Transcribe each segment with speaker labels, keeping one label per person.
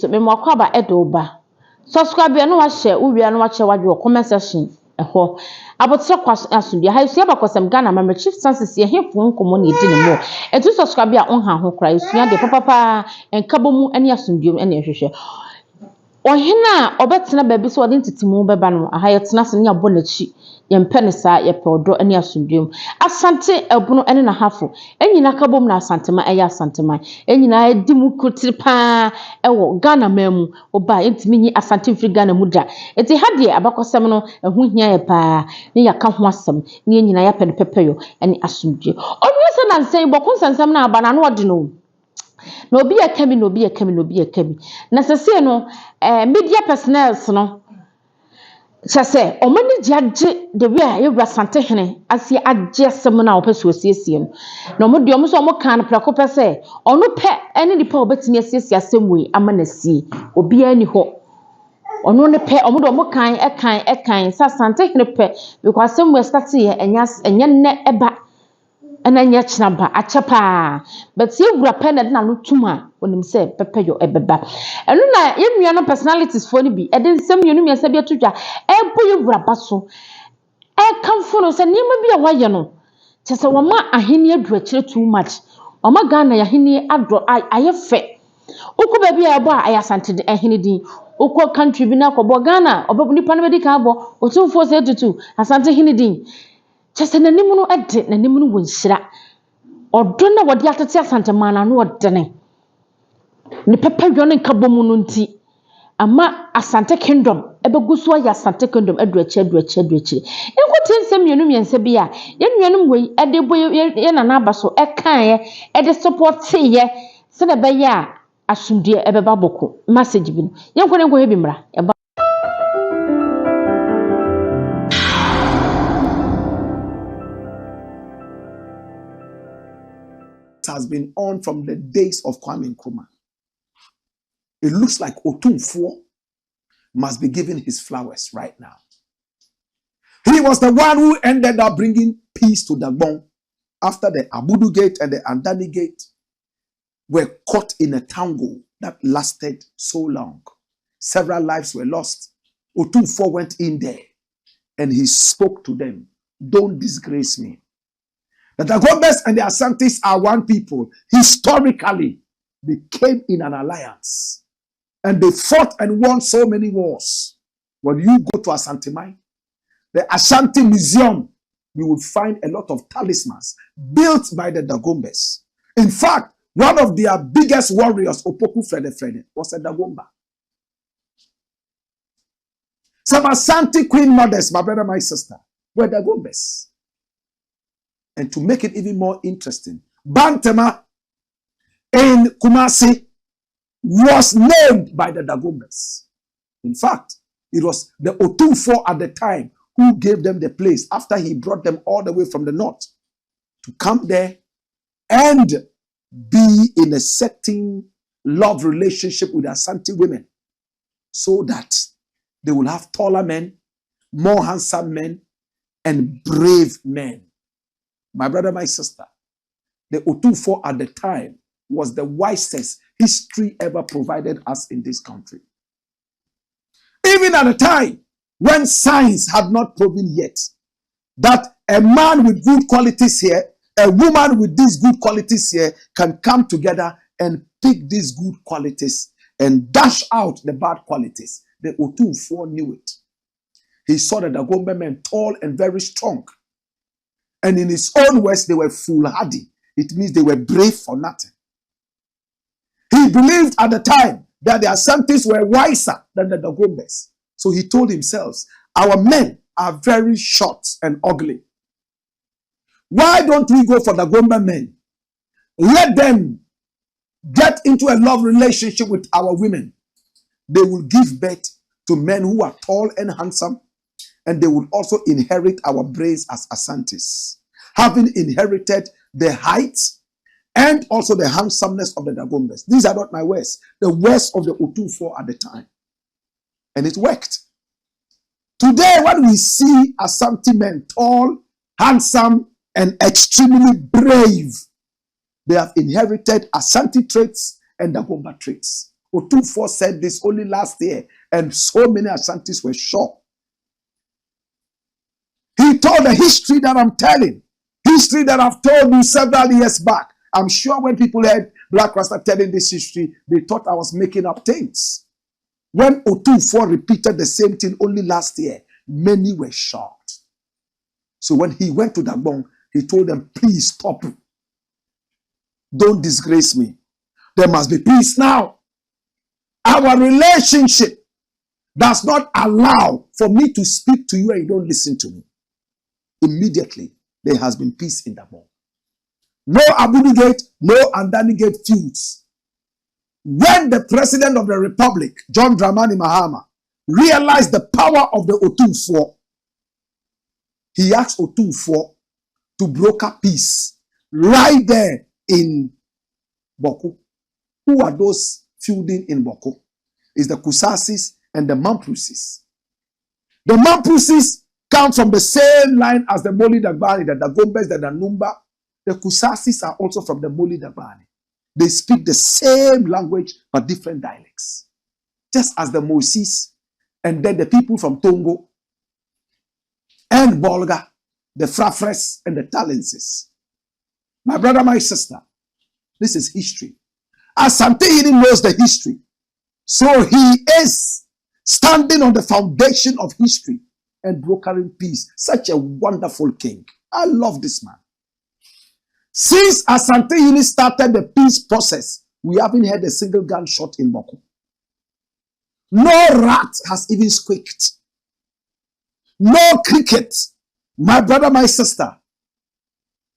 Speaker 1: so me mo akwa ba edoba subscribe no wa share uwia no wa che wa comment section eho abotre kwa asundie ha sia ba kwasam Ghana ma chief census ye hefo nkomo ne di ne mo etu subscribe a onha ho kra esua de papa enkabomu ani asundie ani ehwehwe ohina obetena baabi so ode ntitimu beba no aha yetena se ne abo nachi yempe ne saa yepe odo ani asundie asante ebuno ene na hafo enyina kabom na asanteman eya asanteman enyina edimu kutiri pa ewo Ghana mamu oba entimi nyi asante mfiri Ghana mu da eti hade abakosem no ehu hia ye pa ne yaka ho asem ne enyina ya pe ne pepeyo ene asundie obiyese na nsen bokun sansam na aba na no ode no no obi akami no obi akami no obi akami na sese no media personnels no chese omani jiaje de we a yewra sante hene ase agye sem na opese osiesie no na omode omo so omo kan prako pese ono pe ene nipa obetini asiesie asem we amanasi obi ani ho ono ne pe omode omo kan ekan sa sante hene pe because asem we start ye enya ne eba ana nya chinaba achapa but ye wura pe na no tuma onim se pepeyo ebeba enu na yemua no personalities for ni bi eden sem yenu miasa bi atudwa ebo ye wura baso kamfo no se nima bi a waye no chese woma aheni adu akire too much woma Ghana ya aheni ado ayefe uko bi a ebo a ayasante de aheni din uko country bi na kobo Ghana obo nipa no be di ka abo otumfor se tutu asante aheni din chese nanimu no ede nanimu no wonhyira odo na wode atete asanteman na no odene ne pepedwo ne kabomu no nti ama asante kingdom ebeguso ya asante kingdom adu achi enkote nsem yenu miense bia yenuanum we ede boy ye na abaso ekan ye ede support ye se na be ya asundie ebeba boko message bi no yenkone nko hebi mra
Speaker 2: has been on from the days of Kwame Nkrumah. It looks like Otumfor must be given his flowers right now. He was the one who ended up bringing peace to Dagbon after the Abudu Gate and the Andani Gate were caught in a tangle that lasted so long. Several lives were lost. Otumfor went in there and he spoke to them. Don't disgrace me. The Dagombes and the Asantes are one people. Historically, they came in an alliance. And they fought and won so many wars. When you go to Asanteman, the Ashanti Museum, you will find a lot of talismans built by the Dagombes. In fact, one of their biggest warriors, Opoku Frede, was a Dagomba. Some Asante queen mothers, my brother, my sister, were Dagombes. And to make it even more interesting, Bantama in Kumasi was named by the Dagombes. In fact, it was the Otumfor at the time who gave them the place after he brought them all the way from the north to come there and be in a certain love relationship with Asante women so that they will have taller men, more handsome men, and brave men. My brother, my sister, the Otumfor at the time was the wisest history ever provided us in this country. Even at a time when science had not proven yet that a man with good qualities here, a woman with these good qualities here can come together and pick these good qualities and dash out the bad qualities. The Otumfor knew it. He saw the Dagomba men tall and very strong. And in his own words, they were foolhardy. It means they were brave for nothing. He believed at the time that the Asantes were wiser than the Dagombes. So he told himself, our men are very short and ugly. Why don't we go for the Dagomba men? Let them get into a love relationship with our women. They will give birth to men who are tall and handsome, and they will also inherit our brains as Asantes, having inherited the height and also the handsomeness of the Dagombes. These are not my words, the words of the Otumfor at the time. And it worked. Today, when we see Asante men, tall, handsome, and extremely brave, they have inherited Asante traits and Dagomba traits. Otumfor said this only last year, and so many Asantes were shocked. He told the history that I'm telling, history that I've told you several years back. I'm sure when people heard Black Rasta telling this history, they thought I was making up things. When Otumfor repeated the same thing only last year, many were shocked. So when he went to Dagbon, he told them, please stop. Don't disgrace me. There must be peace now. Our relationship does not allow for me to speak to you and you don't listen to me. Immediately, there has been peace in Dagbon. No Abudu Gate, no Andani Gate feuds. When the president of the republic, John Dramani Mahama, realized the power of the Otumfor, he asked Otumfor to broker peace right there in Boko. Who are those feuding in Boko? It's the Kusasis and the Mamprusis. The Mamprusis come from the same line as the Moli Dagbani, the Dagombes, the Danumba. The Kusasis are also from the Moli Dagbani. They speak the same language but different dialects. Just as the Moses and then the people from Tongo and Bolga, the Frafres and the Talenses. My brother, my sister, this is history. Asante knows the history. So he is standing on the foundation of history and brokering peace. Such a wonderful king. I love this man. Since Asante started the peace process, we haven't heard a single gunshot in Boko. No rat has even squeaked. No cricket, my brother, my sister,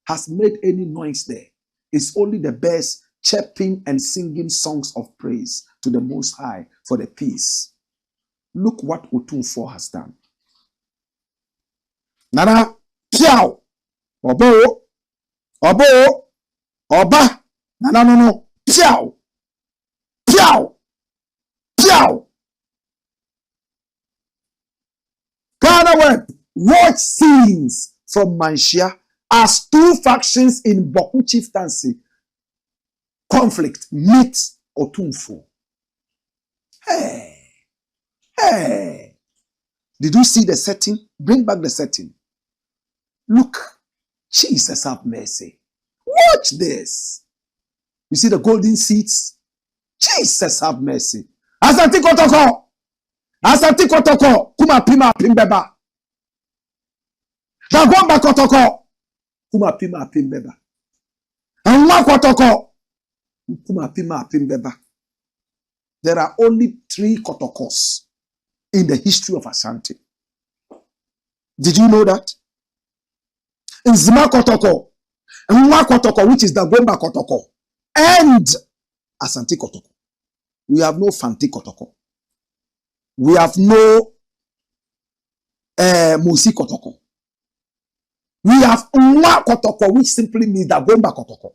Speaker 2: has made any noise there. It's only the birds chirping and singing songs of praise to the Most High for the peace. Look what Otumfor has done. Nana, piao, obo, obo, oba, nana, no, piao, piao, piao. Ghana web, watch scenes from Manshia as two factions in Boku chieftaincy conflict meet Otumfor. Hey, hey. Did you see the setting? Bring back the setting. Look, Jesus have mercy. Watch this. You see the golden seats? Jesus have mercy. Asante Kotoko. Asante Kotoko. Kuma pima pimbeba. Dagomba Kotoko. Kuma pima pimbeba. Anwa Kotoko. Kuma pima pimbeba. There are only 3 Kotokos in the history of Asante. Did you know that? Nzima Kotoko, Nwa Kotoko, which is the Gomba Kotoko, and Asante Kotoko. We have no Fanti Kotoko. We have no Musi Kotoko. We have Nwa Kotoko, which simply means the Gomba Kotoko.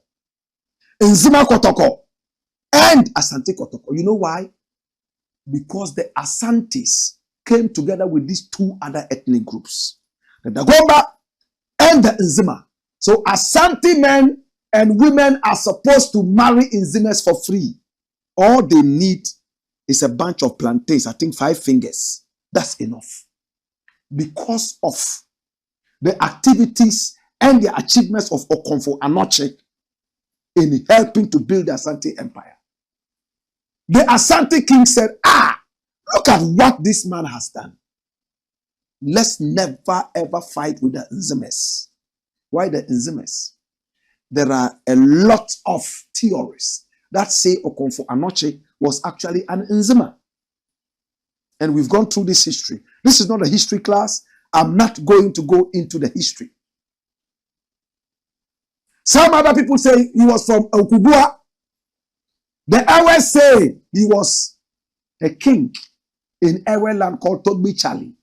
Speaker 2: Nzima Kotoko and Asante Kotoko. You know why? Because the Asantes came together with these 2 other ethnic groups, the Dagomba and the Nzima. So Asante men and women are supposed to marry Nzimas for free. All they need is a bunch of plantains, I think 5 fingers. That's enough. Because of the activities and the achievements of Otumfor Anoche in helping to build the Asante Empire. The Asante king said, look at what this man has done. Let's never ever fight with the Nzimas. Why the Nzimas? There are a lot of theories that say Otumfor Anoche was actually an Nzima. And we've gone through this history. This is not a history class. I'm not going to go into the history. Some other people say he was from Okubua. The Ewe say he was a king in Ewe land called Togbi Charlie.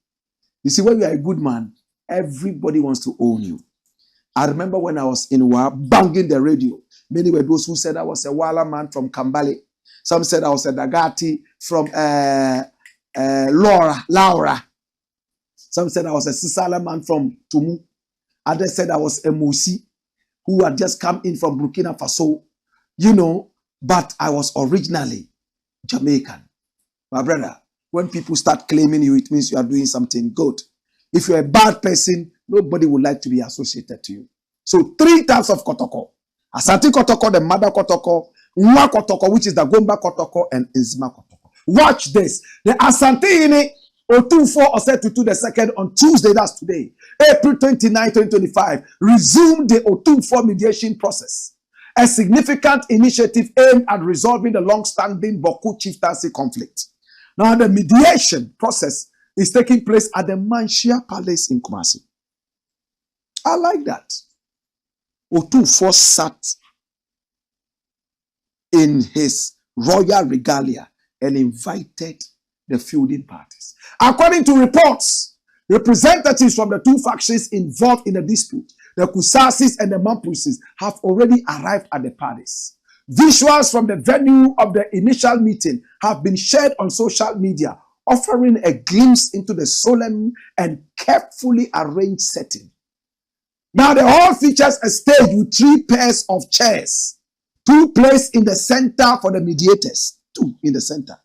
Speaker 2: You see, when you are a good man, everybody wants to own you. I remember when I was in Wa banging the radio. Many were those who said I was a Wala man from Kambale. Some said I was a Dagati from Laura. Some said I was a Sisala man from Tumu. Others said I was a Musi who had just come in from Burkina Faso. You know, but I was originally Jamaican. My brother, when people start claiming you, it means you are doing something good. If you're a bad person, nobody would like to be associated to you. So 3 types of kotoko. Asante kotoko, the mother kotoko, Nwa kotoko, which is the Gomba kotoko, and Nzima kotoko. Watch this. The asanteman otumfor Osetutu the second on Tuesday, that's today, April 29, 2025, resumed the otumfor mediation process, a significant initiative aimed at resolving the long-standing Boku chieftaincy conflict. Now, the mediation process is taking place at the Manshia Palace in Kumasi. I like that. Otumfor sat in his royal regalia and invited the feuding parties. According to reports, representatives from the 2 factions involved in the dispute, the Kusasis and the Mampusis, have already arrived at the palace. Visuals from the venue of the initial meeting have been shared on social media, offering a glimpse into the solemn and carefully arranged setting. Now, the hall features a stage with 3 pairs of chairs, 2 placed in the center for the mediators, 2 in the center,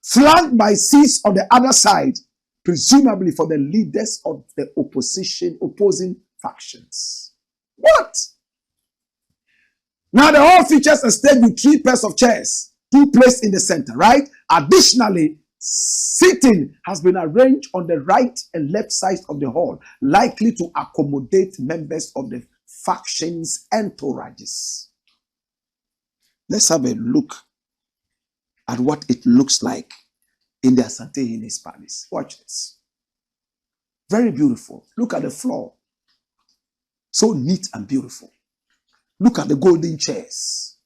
Speaker 2: flanked by seats on the other side, presumably for the leaders of the opposing factions. What? Now, the hall features a stage with 3 pairs of chairs, 2 placed in the center, right? Additionally, seating has been arranged on the right and left sides of the hall, likely to accommodate members of the factions' entourages. Let's have a look at what it looks like in the asanteman's palace. Watch this. Very beautiful. Look at the floor. So neat and beautiful. Look at the golden chairs.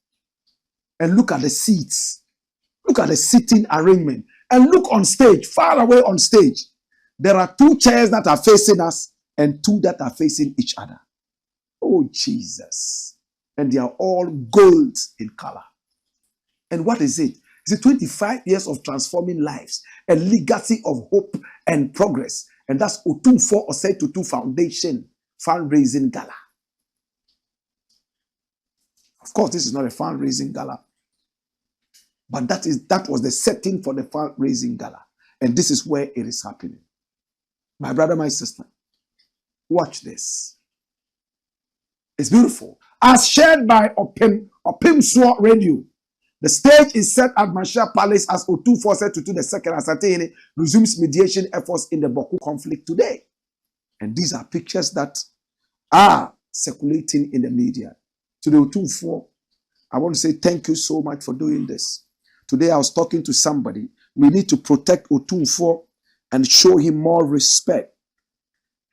Speaker 2: And look at the seats. Look at the seating arrangement. And look on stage, far away on stage. There are 2 chairs that are facing us and 2 that are facing each other. Oh, Jesus. And they are all gold in color. And what is it? It's 25 years of transforming lives, a legacy of hope and progress. And that's Otumfor Osetutu Foundation fundraising gala. Of course, this is not a fundraising gala, but that was the setting for the fundraising gala. And this is where it is happening. My brother, my sister, watch this. It's beautiful. As shared by Opimswa Radio, the stage is set at Manshia Palace as Otumfor Osetutu the second asanteman resumes mediation efforts in the Boku conflict today. And these are pictures that are circulating in the media. To the Otumfor, I want to say thank you so much for doing this. Today I was talking to somebody. We need to protect Otumfor and show him more respect.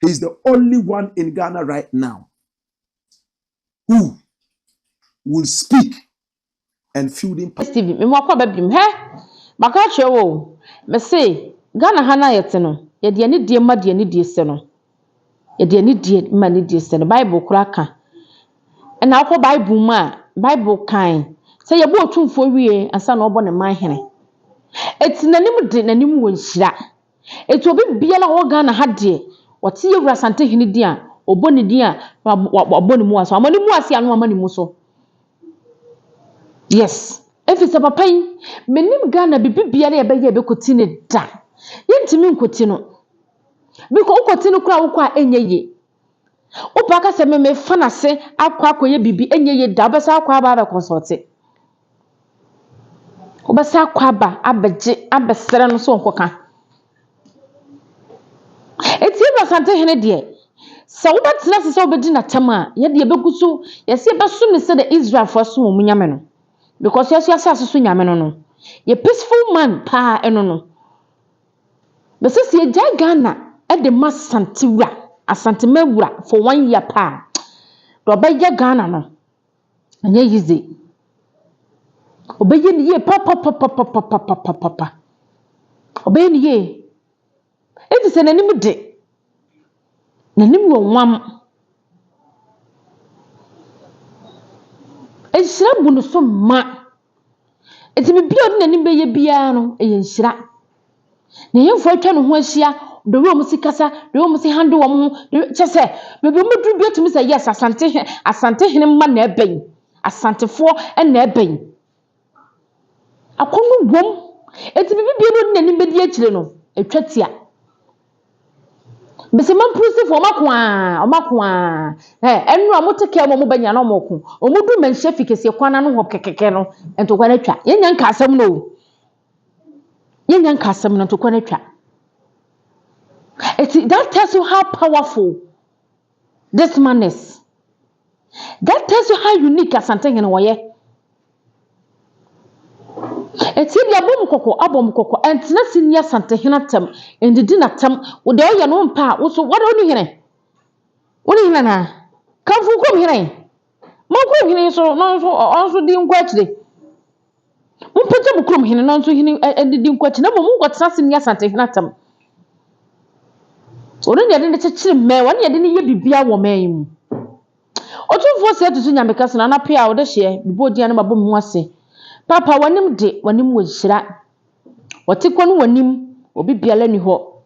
Speaker 2: He's the only one in Ghana right now who will speak and feuding.
Speaker 1: Steve, me mo kwa babim he maka chewo me say Ghana hana yete no ye de ani die ma de ani die se no ye de ani die ma ni die se no Bible kura ka na akọ Bible ma Bible kan say ye bo Otumfor wie ansa na obo ne man hene eti nanim de nanim wo nhira eti obi bia na wo Ghana ha de wote ye wura sante hene di a obo ne di a obo ne mu aso amani mu ase anu amani mu so. Yes, if it's a papa, menim Ghana bibi biara ya beye be kotine da. Yentimi nkoti no. Biko ukoti no kura ukwa enyeye. Upaka se me fa na se akwa akoye bibi enyeye da obesa akwa aba be consult. Obesa akwa aba abeje abesere no so nkoka. Eti ba sante hene de. Sa wobetena se obedi na tema ye de begusu ye se besu ne se the Israel for so mu nyame no. Because yes, so nyame no. Ye peaceful man pa eno no. But since ye jai Ghana e de masantiwa asantemewura for 1 year pa. Do obeye Ghana no. Anye yize. Obeye ni ye pa. Obeye ni ye. Enti se nanim de. Nanim wo nwam. Enshira bu no so ma. Eti me bia na nim beye bia no e enshira. Na yemfo atwa no ho ahia, do we omusi kasa, do we omusi hande wo mo, chese, me be modru bia tumi say yes asante hene ma na eben. Asantefo na eben. Akono bom. Eti bibi no nani bedi akire no. Etwatia. Bese man proof for omakwa enu amoteke mo banya no moko omudu manhye fikese kwana no ho kekeke no entokwa na twa yenya nka asem no yenya nka asem no entokwa na twa. That tells you how powerful this man is. That tells you how unique asanteman woye. Eti dia abom koko entina sinia asanteman atam endidi natam wo de oye no mpa wo so wada onu hene. Woni hene na kanfu kom hene. Mokrom hene so no so onso di nkwa kire. Mpete mokrom hene no so hene endidi nkwa kire na mo ngotena sinia asanteman atam. Ono ne de ne kyekire me woni de ne ye bibia wo man mu. Otumfor se tutu nyameka na pia wo de hye bibodi na mabom hu ase. Papa wanim de wanim wo hira. Wotikwo no wanim obi biala ni ho.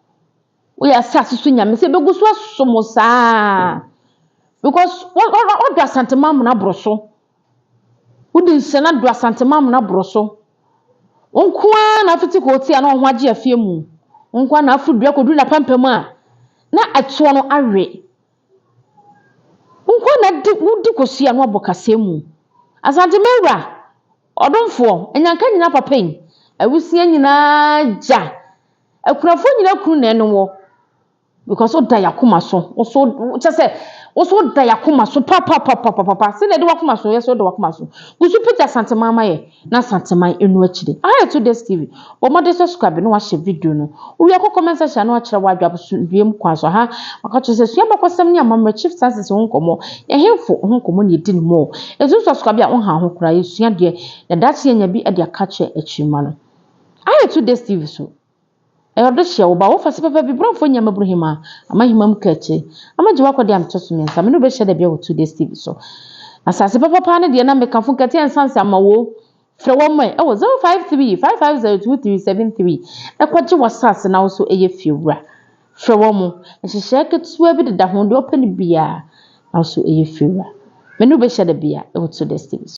Speaker 1: Wo ya asase so nyame se beguso asomo saa. Because what do asanteman na broso? Wo di nsena do asanteman na broso. Onkoa na fiti ko ti ana ho age afie mu. Onkoa na afudua kodu na pampam a na atwo no awe. Onkoa na di kosia no abokase mu. Asanteman wura otumfor enyanka nyina papa yi awusia nyina ja akunafo nyina kunu na eno wo because oda yakoma so so chese so oda yakoma so papa se na de wakoma so yes oda wakoma so gusu pita asanteman maye na asanteman enu akire aye to this tv o mo de subscribe no wa share video no wo ya comment section no akire wa adwabusu biem kwa so ha maka chese so yabakosam ni amamra chief stances ho nkomo ye hemfo ho nkomo ne di mo ezu subscribe ya won ha ho kura yesua de na dachi nya bi e de akache achima no aye to this tv so eyodo hye wo ba wo fase papa bi bronfo nya mabruhima amahimam kache amaje wakode amtoso mensa me no be hye de bia wo to this tv so asase papa ne de na mekanfo kate ensanse amawo frɛ wo mai ewo 0535502373 ekwaje wasase na wo so eye fiwura frɛ wo mo ehyehyɛ ketua bi de da ho de opani bia na wo so eye fiwura me no be hye de bia wo to this tv